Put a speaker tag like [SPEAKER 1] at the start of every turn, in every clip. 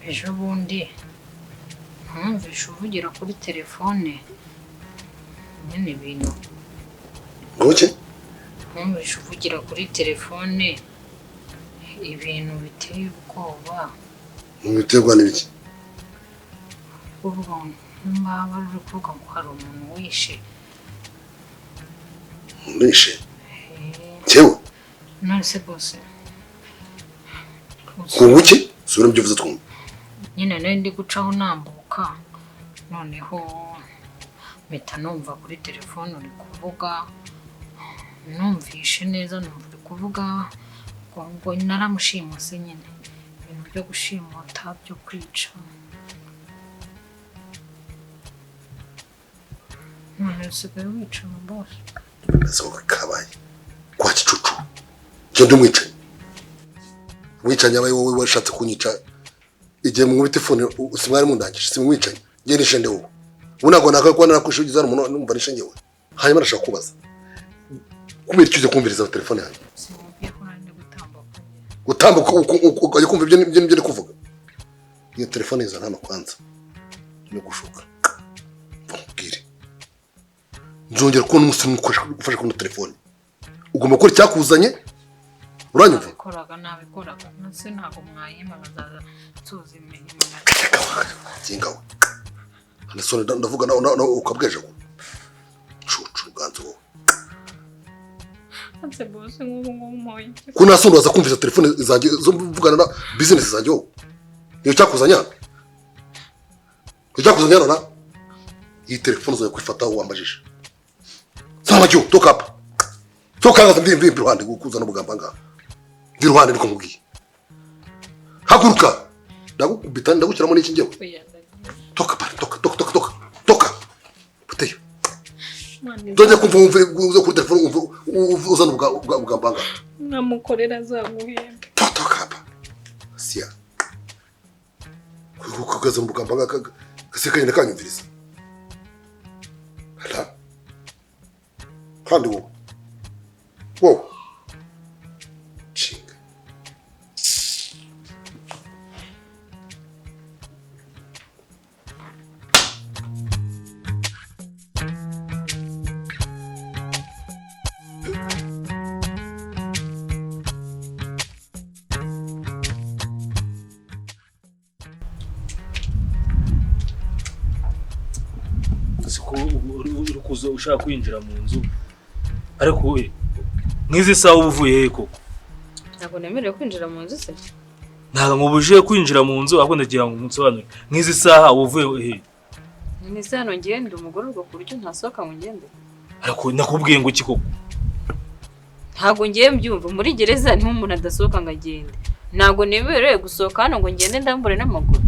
[SPEAKER 1] ejo bundi ntumvishe uvugira kuri telefone nyine ibintu
[SPEAKER 2] Ngoki?
[SPEAKER 1] ntumvishe uvugira kuri telefone ibintu biteye ubwoba.
[SPEAKER 2] Biterwa n'ibiki?
[SPEAKER 1] Uvuga mbaba uri kuvuga ngo hari umuntu wishe.
[SPEAKER 2] Wishe? Cyewe?
[SPEAKER 1] Nonese bose
[SPEAKER 2] Kubuki? Sura mbyuvuze twumva.
[SPEAKER 1] Nyine nari ndi gucaho nambuka noneho mpita numva kuri telefone uri kuvuga, numvishe neza numva uri kuvuga ngo naramushimuse nyine ibintu byo gushimuta byo kwica. None usigaye wica bose.
[SPEAKER 2] Soka kabaye. Kwa kicucu. Cyo ndumwicaye. Wicanye abaye wowe washatse kunyica. Igihe mu telefone usimwari mundangije simwicanye. Nge nishende wowe. Unago nakakwana nakushugiza umuntu numva nishenye wowe. Hanyuma arashaka kubaza. Kubera icyo kumviriza telefone yanjye.
[SPEAKER 1] Simubwiye ko nari gutambuka.
[SPEAKER 2] Gutambuka ukajya kumva ibyo kuvuga. Iyo telefone izana hano kwanza. No gushuka. Mbwire. Nzongera kubona umusore ufashe kuri telefone. Ugomba gukora icyakuzanye. Uranyumva?
[SPEAKER 1] Koraga nabikoraga. Nase ntago mwayima bazaza tuzi imirimo.
[SPEAKER 2] Kingawe. Anasone ndavuga na ukabweje ko. Cucu ganzo wowe.
[SPEAKER 1] Nse bose ngubu moye.
[SPEAKER 2] Kuna sondo waza kumvisa telefone zanjye zo mvugana na business zanjye wowe. Iyo cyakuzanya. Ujya na iyi telefone zo kwifata wambajije. Sama cyo toka hapa. Toka ngaza mbi ruhande gukuzana ubugamba ngaha. Ndi ruhande niko mubwiye. Haguruka. Ndagukubita ndagukiramo n'iki ngewe. Toka pa toka. Puteyo. Donye kumva uze kuri telefone uzana ubugamba ngaha.
[SPEAKER 1] Namukorera zaguhemba.
[SPEAKER 2] Toka hapa. Sia. Kugaza ubugamba ngaha kasekanye nakanyumviriza. Hala. Kandi wowe. Wowe. Chinga.
[SPEAKER 3] Urukuzo ushaka kwinjira mu nzu ariko we nkizi sawa uvuye koko
[SPEAKER 1] Ntago nemerewe kwinjira mu nzu se.
[SPEAKER 3] ntago mubuje kwinjira mu nzu ahubwo ndagira ngo munsobanure nkizi saha uvuye he.
[SPEAKER 1] Ni se hano ngende umugore urwo kuryo ntasohoka ngo ngende.
[SPEAKER 3] Ariko nakubwiye ngo iki koko.
[SPEAKER 1] Ntago ngiye mbyumva muri gereza niho umuntu adasohoka ngo agende. Ntago nemerewe gusohoka hano ngo ngende ndambure n'amaguru.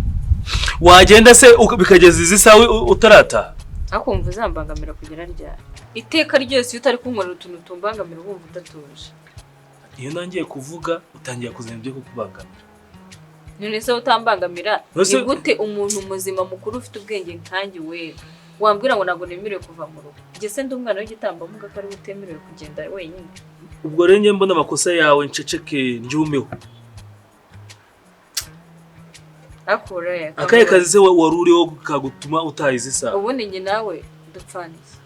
[SPEAKER 3] Wagenda se bikageza izi sawa utarata.
[SPEAKER 1] Akumva uzambangamira kugera ryari. Iteka ryose iyo utari kunkorera utuntu tumbangamira wumva udatuje.
[SPEAKER 3] Iyo nangiye kuvuga utangiye kuzana ibyo kukubangamira.
[SPEAKER 1] None se utambangamira ni gute umuntu muzima mukuru ufite ubwenge nkanjye we wambwira ngo nago nemerewe kuva mu rugo. Nge se ndi umwana w'igitamba muga ko ari utemerewe kugenda wenyine.
[SPEAKER 3] Ubwo rero nge mbona amakosa yawe nceceke ndyumeho.
[SPEAKER 1] Akora ya.
[SPEAKER 3] Akaye kazi se waruriho kagutuma utayize sawa.
[SPEAKER 1] Ubundi nge nawe dupfanise.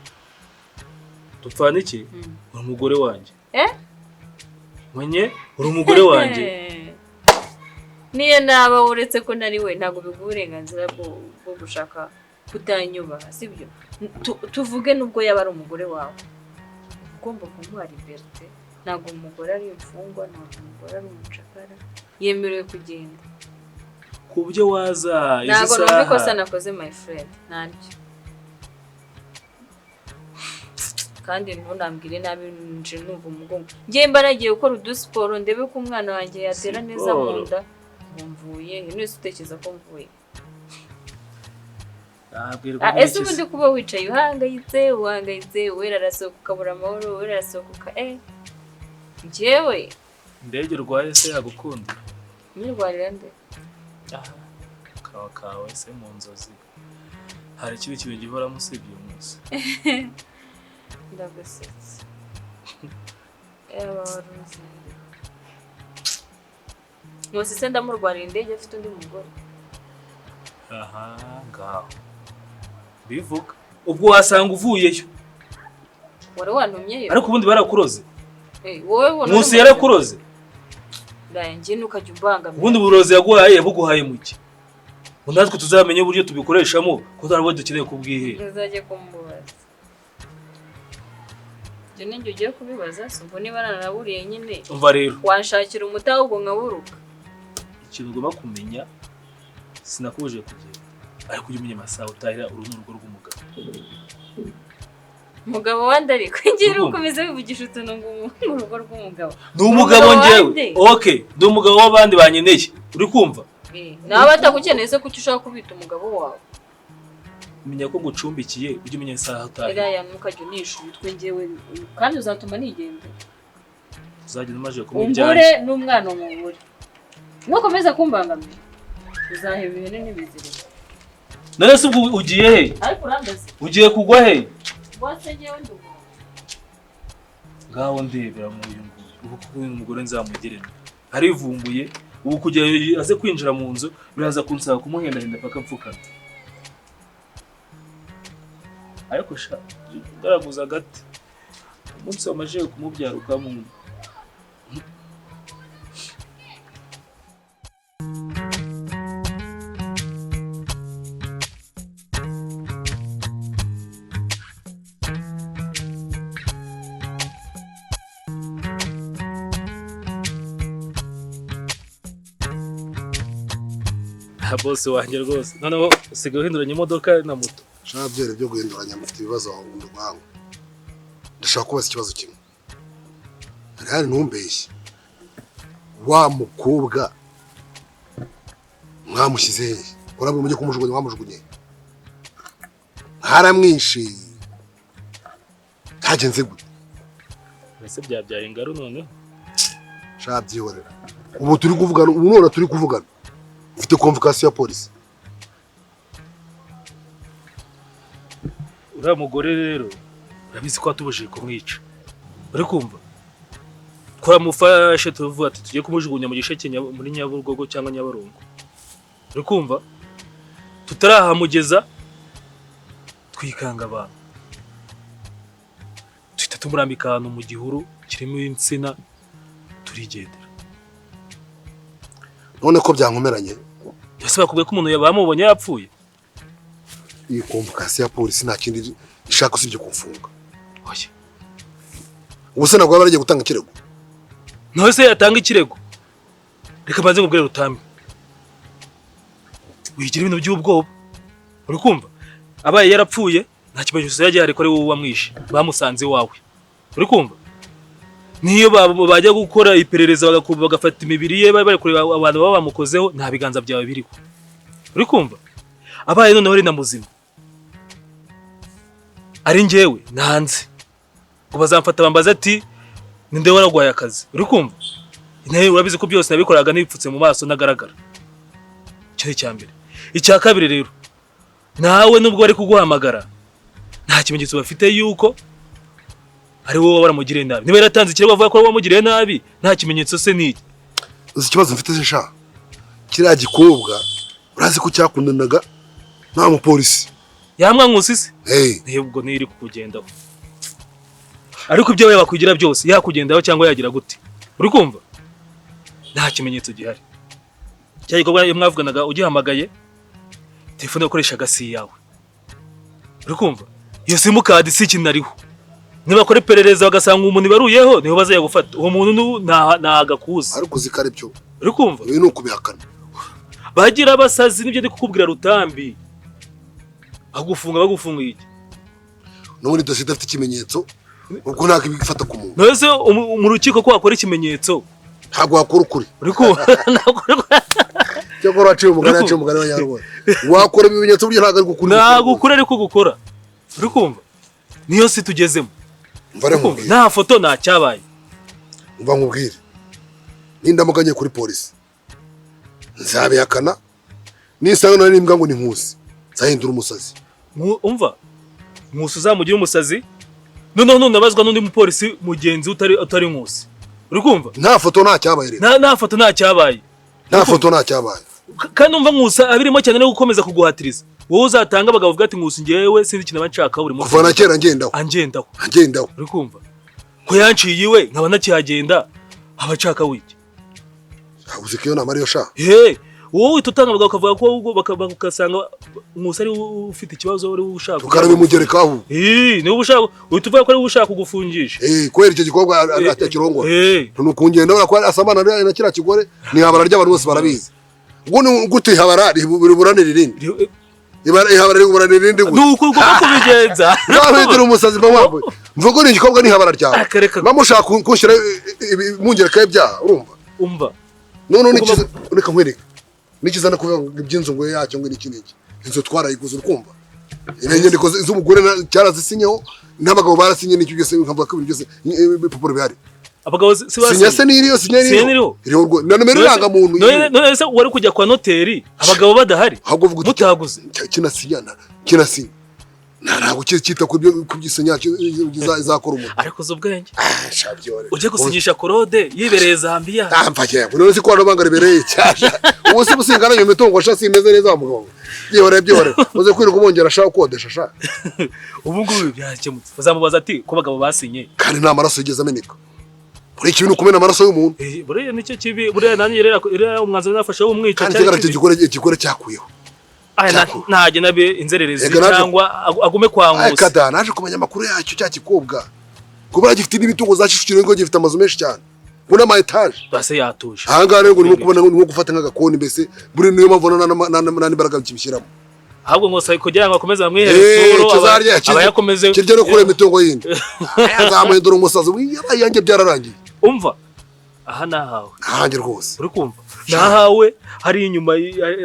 [SPEAKER 3] Dupfana iki? Uri umugore wanjye. Mwenye uri umugore wanjye.
[SPEAKER 1] Niye naba uretse ko nari we ntago biguburenganzira bwo gushaka kutanyubaha sibyo. Tuvuge nubwo yaba ari umugore wawe. Ugomba kumuha liberté. Ntago umugore ari imfungwa, ntago umugore ari umucakara. Yemerewe kugenda.
[SPEAKER 3] Kubyo waza
[SPEAKER 1] izi saha. Ntago numva ikosa nakoze my friend. Ntabyo. Kandi ntunambwire nabi nje numva umugongo. Ngiye mbaragiye gukora udusiporo ndebe ko umwana wanjye yatera neza mu nda. Mvuye, nese utekereza ko mvuye. Ese ubundi kuba wicaye uhangayitse wera rasohoka ukabura amahoro wera rasohoka njyewe
[SPEAKER 3] ndege urwaye se yagukunda.
[SPEAKER 1] Nyirwarira nde?
[SPEAKER 3] Kawe se mu nzozi hari ikibi kibe gihora musibye umunsi.
[SPEAKER 1] Ndagusetse. Waruzi. Mwose se ndamurwarira indege afite undi mugore.
[SPEAKER 3] aha ngaho bivuga ubwo wasanga uvuyeyo
[SPEAKER 1] wari wantumyeyo
[SPEAKER 3] ariko ubundi barakuroze
[SPEAKER 1] wowe bona
[SPEAKER 3] Nkusi yarakuroze
[SPEAKER 1] njye nukajya umbangamira
[SPEAKER 3] ubundi buroze yaguhaye yabuguhaye muki natwe tuzamenye uburyo tubikoreshamo ko tarabo dukeneye kubwihe
[SPEAKER 1] uzajye kumubaza je ninjye ugiye kubibaza ubwo niba naraburiye nyine
[SPEAKER 3] umva rero
[SPEAKER 1] wanshakira umutaho ubwo nkaburuka
[SPEAKER 3] ikintu ugomba kumenya sinakubuje kugenda ariko ujye umenya amasaha utahira urunurugo rw'umugabo
[SPEAKER 1] umugabo wande ariko ngira ukomeze wivugisha utuntu ngo mu rugo rw'umugabo
[SPEAKER 3] ni umugabo njyewe okay ndi umugabo w'abandi banyeneye uri kumva
[SPEAKER 1] nawe atagukeneye se kuki ushaka kubita umugabo wawe
[SPEAKER 3] menya ko ngucumbikiye ujye umenya isaha utahira
[SPEAKER 1] iriya ntukajya unisha ibitwe njyewe kandi uzatuma nigenda
[SPEAKER 3] uzagenda umaze kumubyaye
[SPEAKER 1] umbure n'umwana umubure nukomeza kumbangamira uzaheba ibintu n'ibizirika
[SPEAKER 3] none se ubwo ugiye he
[SPEAKER 1] ariko urambaze
[SPEAKER 3] ugiye kugwa he
[SPEAKER 1] wase njyewe ndugu
[SPEAKER 3] ngaho ndebera mu uyu nguyu ubu kuko uyu mugore nzamugerera arivumbuye ubu kujya aze kwinjira mu nzu biraza kunsaba kumuhendahenda paka mfukana ariko sha ndaraguza gati umunsi wamaje kumubyara ukamuntu boss wanjye rwose noneho usigaye uhinduranya imodoka na moto
[SPEAKER 2] shaka byere byo guhinduranya mufite ibibazo aho mu rwango ndashaka kubaza ikibazo kimwe ari ntumbeshye wa mukobwa mwamushyize he urabwo mujye kumujugunya mwamujugunye haramwinshi hagenze gute
[SPEAKER 3] ese byabyaye ingaro noneho
[SPEAKER 2] shaka byihorera ubu turi kuvugana ubu none turi kuvugana ufite convocation ya polisi
[SPEAKER 3] uriya mugore rero urabizi ko watubujije kumwica uri kumva twamufashe tuvuga ati tugiye kumujugunya mu gisheke muri Nyabugogo cyangwa Nyabarongo uri kumva tutarahamugeza twikanga abantu tuhita tumurambika ahantu mu gihuru kirimo insina turigendera
[SPEAKER 2] none ko byankomeranye
[SPEAKER 3] ese bakubwiye ko umuntu bamubonye yapfuye
[SPEAKER 2] iyi convocation ya polisi nta kindi ishaka usibye kumfunga
[SPEAKER 3] oya
[SPEAKER 2] ubuse nabwo baragiye gutanga ikirego
[SPEAKER 3] nawe se yatanga ikirego reka maze ngubwire Rutambi wigira ibintu by'ubwoba uri kumva abaye yarapfuye nta kimenyetso yagiye ariko ari wowe wamwishe bamusanze wawe uri kumva niyo bajya gukora iperereza bagafata imibiri ye bari kureba abantu baba bamukozeho nta biganza byawe biriho uri kumva abaye noneho ari na muzima ari njyewe nanze ngo bazamfata bambaza ati ninde waragwaye akazi uri kumva nawe urabizi ko byose nabikoraga nipfutse mu maso nagaragara cyo cyambere icya kabiri rero nawe nubwo bari kuguhamagara nta kimenyetso bafite yuko ari wowe waramugiriye nabi niba yaratanze ikirego avuga ko wamugiriye nabi nta kimenyetso se niki
[SPEAKER 2] uzi ikibazo mfite se sha kiriya gikobwa urazi ko cyakundanaga nta mupolisi
[SPEAKER 3] yamwa Nkusi se ubwo ntiri kukugendaho ariko ibyo bakwigira byose yakugendaho cyangwa yagira gute uri kumva nta kimenyetso gihari cya gikobwa mwavuganaga ugihamagaye telefone ukoreshaga si yawe uri kumva iyo simukadi si ikintu ariho niba kore perereza bagasanga umuntu baruyeho niho bazaya gufata uwo muntu nagakuza
[SPEAKER 2] ariko zikare byo
[SPEAKER 3] uri kumva
[SPEAKER 2] ibi nuko bihakana
[SPEAKER 3] bagira abasazi nibyo ndi kukubwira Rutambi bagufunga iki
[SPEAKER 2] none dosiye idafite ikimenyetso ubwo ntabwo ibifata ku muntu
[SPEAKER 3] nose mu rukiko ko wakora ikimenyetso
[SPEAKER 2] ntabwo wakora ukuri
[SPEAKER 3] uri kumva
[SPEAKER 2] cyangwa waciye umugani wa Nyarwanda wakora ibimenyetso buryo ntabwo ari gukuri
[SPEAKER 3] ntabwo ukora ariko gukora uri kumva niyo si tugezemo nta foto nta cyabaye
[SPEAKER 2] umva nkubwire nindamuganye kuri polisi nzabihakana nisanga none nimbwa ngo ni Nkusi nzahindura umusazi
[SPEAKER 3] umva Nkusi uzamugira umusazi noneho nabazwa n'undi mupolisi mugenzi utari Nkusi uri kumva
[SPEAKER 2] nta foto nta cyabaye
[SPEAKER 3] nta foto nta cyabaye
[SPEAKER 2] nta foto nta cyabaye
[SPEAKER 3] kandi umva Nkusa abirimo cyane no gukomeza kuguhatiriza wowe uzatanga bagavuga ati Nkusa ngewe sinzi ikintu banshaka buri munsi
[SPEAKER 2] kuva na kera ngendaho
[SPEAKER 3] uri kumva ko yanciye iwe nkaba nakihagenda abashaka wiki
[SPEAKER 2] uzi ko iyo nama ariyo sha
[SPEAKER 3] wowe tutanga bakavuga ko bakasanga Nkusa ari ufite ikibazo wari ushaka
[SPEAKER 2] tukarabimugerekaho
[SPEAKER 3] niba ushaka utuvuga ko ari ushaka kugufungisha
[SPEAKER 2] kwera icyo gikobwa atakirongora nukungenda ura ko asamana na kira kigore ni habara ry'abantu bose barabizi ubwo gute habara buranira irindi ihabara riburanira irindi
[SPEAKER 3] nuko uko kubigenza
[SPEAKER 2] nabedera umusazi bamwambuye mvugo ni igikobwa ni habara ryawe bamushaka kunshyira mungereka y'ibyaha
[SPEAKER 3] umva
[SPEAKER 2] none reka nkwereka nikizana kuvuga iby'inzu ngo yacyo ngo n'ikiniki inzu twarayiguze urukumva inyandiko z'umugore cyarazisinyeho n'abagabo barasinye n'icyo byose nkavuga ko ibintu byose ibipapuro bihari
[SPEAKER 3] abagabo
[SPEAKER 2] sinyase n'iriyo sinyariyo iriho na numero iranga muntu
[SPEAKER 3] none se wari kujya kwa noteri abagabo badahari mutaguze
[SPEAKER 2] kinasinyana ntabwo cyita ku by'isinya izakora umuntu
[SPEAKER 3] ariko zo ubwenge ujye gusinyisha korode yibereye Zambia
[SPEAKER 2] mfake none si ko banga ribereye cyasha ubu se busingana iyo mitungo shasi imeze neza mugongo byihore uze kwiruka ubongera ashaka kodesha sha
[SPEAKER 3] ubu ngubu byakemutse uzamubaza ati ko bagabo basinye
[SPEAKER 2] kandi nta maraso yigeze ameneka buri kintu kumena amaraso y'umuntu
[SPEAKER 3] buriya nicyo kibi buriya nanjye rero umwanzuro nafashe w'umwica
[SPEAKER 2] cyane igikore cyakuyeho
[SPEAKER 3] ntaje nabe inzererezi cyangwa agume kwa Nkusa
[SPEAKER 2] kada naje kumenya makuru yacyo cyakikobwa kubura gifite n'imitungo zacishikire ngo gifite amazu menshi cyane kuna ma etage
[SPEAKER 3] base yatuje
[SPEAKER 2] ahanga rero ngo nimo kubona ngo gufata nk'agakoni mbese buri niyo mavona nani baraga bikibishyiramo
[SPEAKER 3] ahubwo Nkusa kugira ngo akomeze bamwihere abayakomeze
[SPEAKER 2] kirye no kure imitungo yindi azamuhindura umusazi yanjye byararangiye
[SPEAKER 3] umva aha nahawe
[SPEAKER 2] hanjye rwose
[SPEAKER 3] uri kumva nahawe hari inyuma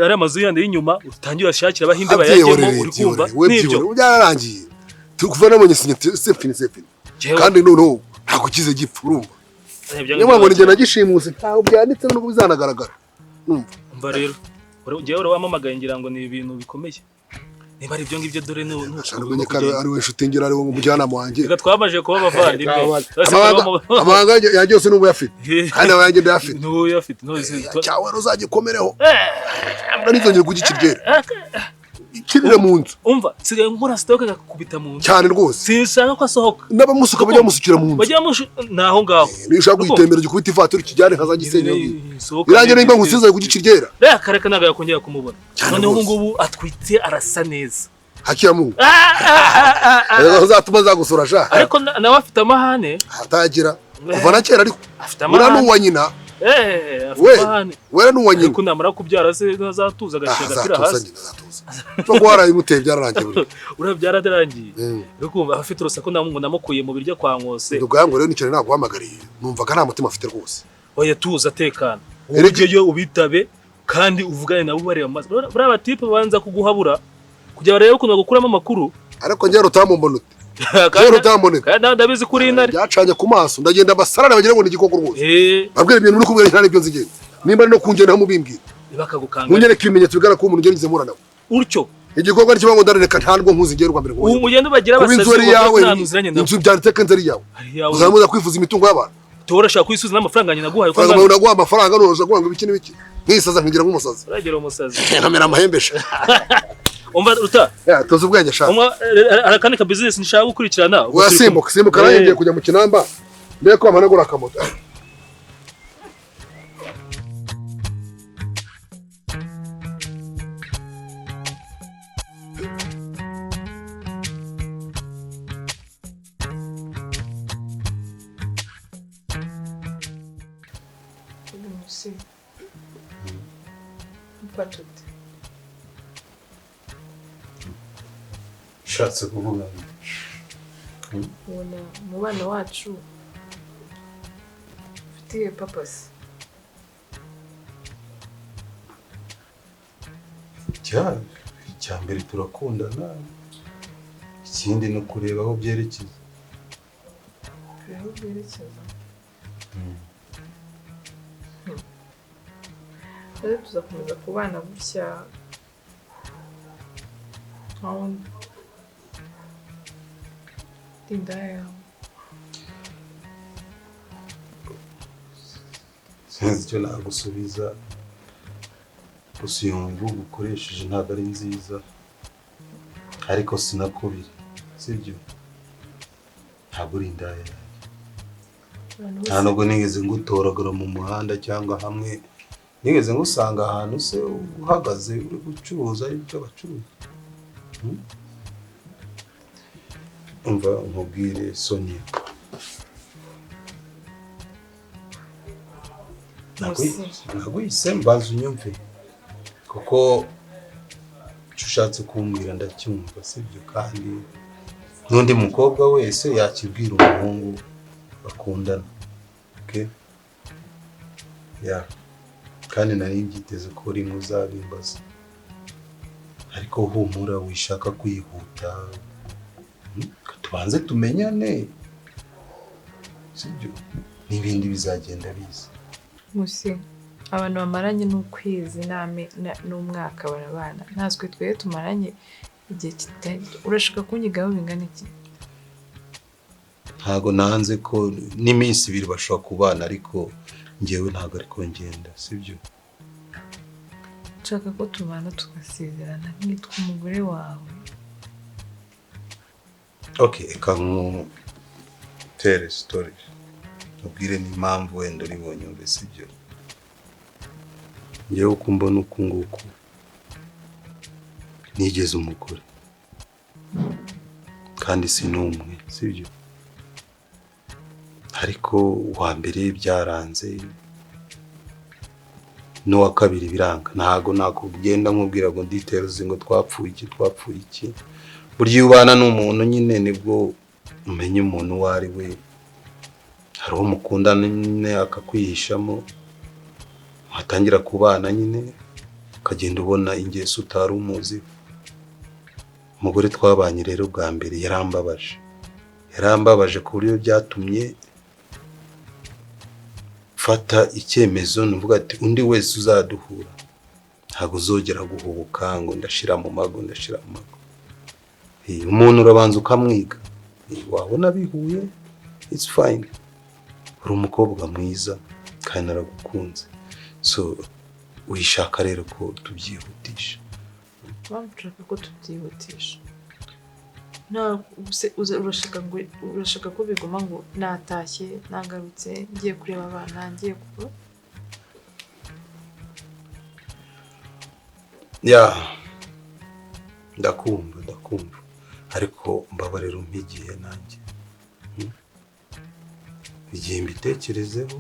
[SPEAKER 3] ari amazu yandi y'inyuma utangira ashakira abahinde bayajyemo uri kumva
[SPEAKER 2] nibyo byararangiye tukuvana mu nyisinyete sefini kandi no ntago kize gipfurumba nyuma ngo nigena gishimuse ntaho byanditse no bizanagaragara
[SPEAKER 3] umva rero ngewe wamamagaye ngira ngo ni ibintu bikomeye niba ari ibyo ngibyo dore
[SPEAKER 2] numenye kare ari we nshuti ngira ari wo mujyana wanjye
[SPEAKER 3] reka twamaje kuba abavandimwe
[SPEAKER 2] amanga yanjye yose n'ubu yafite kandi abayanjye ndayafite
[SPEAKER 3] n'ubu yafite
[SPEAKER 2] cyawe uzagikomereho nizongera kugikirgera ikirira mu nzu
[SPEAKER 3] umva sigaye nkora stock gakubita mu nzu cyane
[SPEAKER 2] rwose
[SPEAKER 3] sinshaka ko asohoka
[SPEAKER 2] n'abamusuka bajya musukira mu nzu
[SPEAKER 3] bajya naho ngaho
[SPEAKER 2] nishaka kwitembera gikubita ivaturi kijyane nkazagisenya irange nimba ngusize kugikirgera
[SPEAKER 3] kareka naga yakongera kumubona none ubu ngubu atwite arasa neza
[SPEAKER 2] hakiya mu uzatuma zagusura sha
[SPEAKER 3] ariko nawe afite amahane
[SPEAKER 2] atagira kuva na kera ariko ura n'uwa nyina we n'uwa nyina
[SPEAKER 3] ariko namara kubyara se ntazatuza agashyira agapira hasi
[SPEAKER 2] cyo gwara imuteye byararangiye
[SPEAKER 3] ura byararangiye ariko afite urusako namukuye mu biryo kwa Nkose
[SPEAKER 2] ndugango rero nicyo ntabwo hamagariye numvaga nta mutima afite rwose
[SPEAKER 3] oya tuza tekana uburyo ubitabe kandi uvugane nabo bareba amazi buriya batipe banza kuguhabura kugira rero ukuntu gukuramo amakuru
[SPEAKER 2] ariko njye rutamumbona ute njye rutamboneka
[SPEAKER 3] kandi ndabizi kuri intare
[SPEAKER 2] byacanye ku maso ndagenda basarana bagira ngo ni igikoko rwose babwira ibintu uri kubwira cyane ibyo nzigenda nimba ari no kungenda nkamubimbwira
[SPEAKER 3] bakagukanga
[SPEAKER 2] munyereka ibimenyetso bigara ko umuntu ngenize murana
[SPEAKER 3] urcyo
[SPEAKER 2] igikoko ari kibango ndareka ntabwo nkuzi ngiye rwa mbere ngo
[SPEAKER 3] ubu mugende bagira abasazi
[SPEAKER 2] yawe inzu byanditse ko nzari yawe uzamuza kwifuza imitungo y'abantu
[SPEAKER 3] torashaka kwisuza n'amafaranga nyina guhaye
[SPEAKER 2] ko ndaguha amafaranga noroje kuvuga ngo ibiki n'ibiki nkisaza nkigira nk'umusazi
[SPEAKER 3] uragira umusazi
[SPEAKER 2] nkamera amahembesha
[SPEAKER 3] umva ruta
[SPEAKER 2] tuzi ubwenge shaka
[SPEAKER 3] arakandi ka business nishaka gukurikirana
[SPEAKER 2] simbuka nayo kujya mu kinamba mbere ko amanagura akamoto
[SPEAKER 4] shatse kuvuga
[SPEAKER 1] ubona umubano wacu ufitiye papasi
[SPEAKER 4] icya mbere turakundana ikindi ni ukureba aho byerekeza
[SPEAKER 1] rero tuzakomeza kubana gutya indaya
[SPEAKER 4] sinzi icyo nagusubiza gusa iyo mvugo ukoresheje ntabwo ari nziza ariko sinakubiri sibyo ntabwo uri indaya nta nubwo nigeze ngutoragura mu muhanda cyangwa hamwe nigeze ngusanga ahantu se uhagaze uri gucuruza ibyo bacuruza umva nkubwire Sonia nagwise mbanza unyumve kuko icyo ushatse kumbwira ndacyumva sibyo kandi n'undi mukobwa wese yakibwira umuhungu bakundana okay ya kandi nari ngiteze ko rimwe uzabimbaza ariko humura wishaka kwihuta tubanze tumenyane sibyo n'ibindi bizagenda biza
[SPEAKER 5] Musi abantu bamaranye n'ukwezi n'umwaka barabana natwe twe tumaranye igihe kitari urashaka kunyigaho bingana iki
[SPEAKER 4] ntago nanze ko n'iminsi ibiri bashobora kubana ariko njyewe ntago ariko ngenda sibyo
[SPEAKER 5] nshaka ko tubana tugasezerana nitwa umugore wawe
[SPEAKER 4] okay tere story ubwire n'impamvu wenda uribonye umve sibyo njyewe uko mbona uku nguku nigeze umugore kandi si n'umwe sibyo ariko uwa mbere byaranze n'uwa kabiri biranga ntago nakugenda nkubwira ngo details ngo twapfuye iki burya ubana n'umuntu nyine nibwo umenya umuntu wari we hari umukundana nyine akakwihishamo watangira kubana nyine ukagenda ubona ingeso utari umuzi umugore twabanye rero bwa mbere yarambabaje ku buryo byatumye fata icyemezo nuvuga ati undi wese uzaduhura ntago uzogera guhubuka ngo ndashira mu mago umuntu urabanza ukamwiga wabona bihuye it's fine uri umukobwa mwiza kandi aragukunze so wishaka rero ko tubyihutisha
[SPEAKER 5] bamvuga ko tubyihutisha urashaka ko biguma ngo natashye nagarutse ngiye kureba abana ngiye kuba
[SPEAKER 4] ya ndakumva ariko mbabarira umpigiye nanjye igihe mbitekerezeho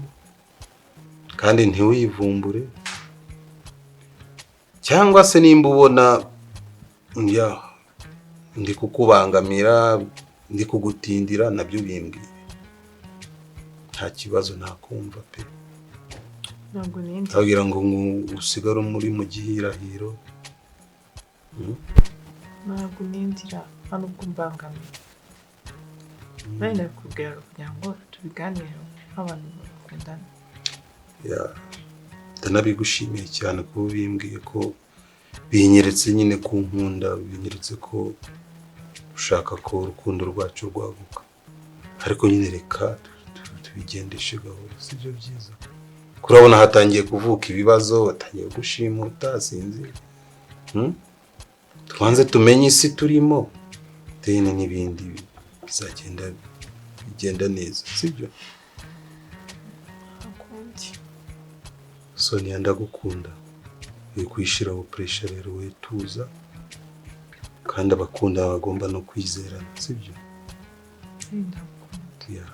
[SPEAKER 4] kandi ntiwivumbure cyangwa se nimba ubona ndi kukubangamira ndi kugutindira nabyo bimbwire nta kibazo nakumva pe
[SPEAKER 5] ntabwo nindi
[SPEAKER 4] agira ngo usigare muri mu gihirahiro
[SPEAKER 5] ntabwo nindira hano ubwo mbangamira nari nakubwira kugira ngo tubiganireho nk'abantu bakundana
[SPEAKER 4] ndanabigushimiye cyane kuba bimbwiye ko binyeretse nyine ku nkunda binyeretse ko ushaka ko urukundo rwacu rwaguka ariko nyine reka tubigendeshe gahoro sibyo byiza kurabona hatangiye kuvuka ibibazo watangiye gushimuta sinzi tubanze tumenye isi turimo deni n'ibindi bizagenda bigenda neza sibyo Sonia ndagukunda uri kwishiraho pressure rero we tuza kandi abakunda bagomba no kwizerana sibyo
[SPEAKER 5] ndagukunda
[SPEAKER 4] yeah.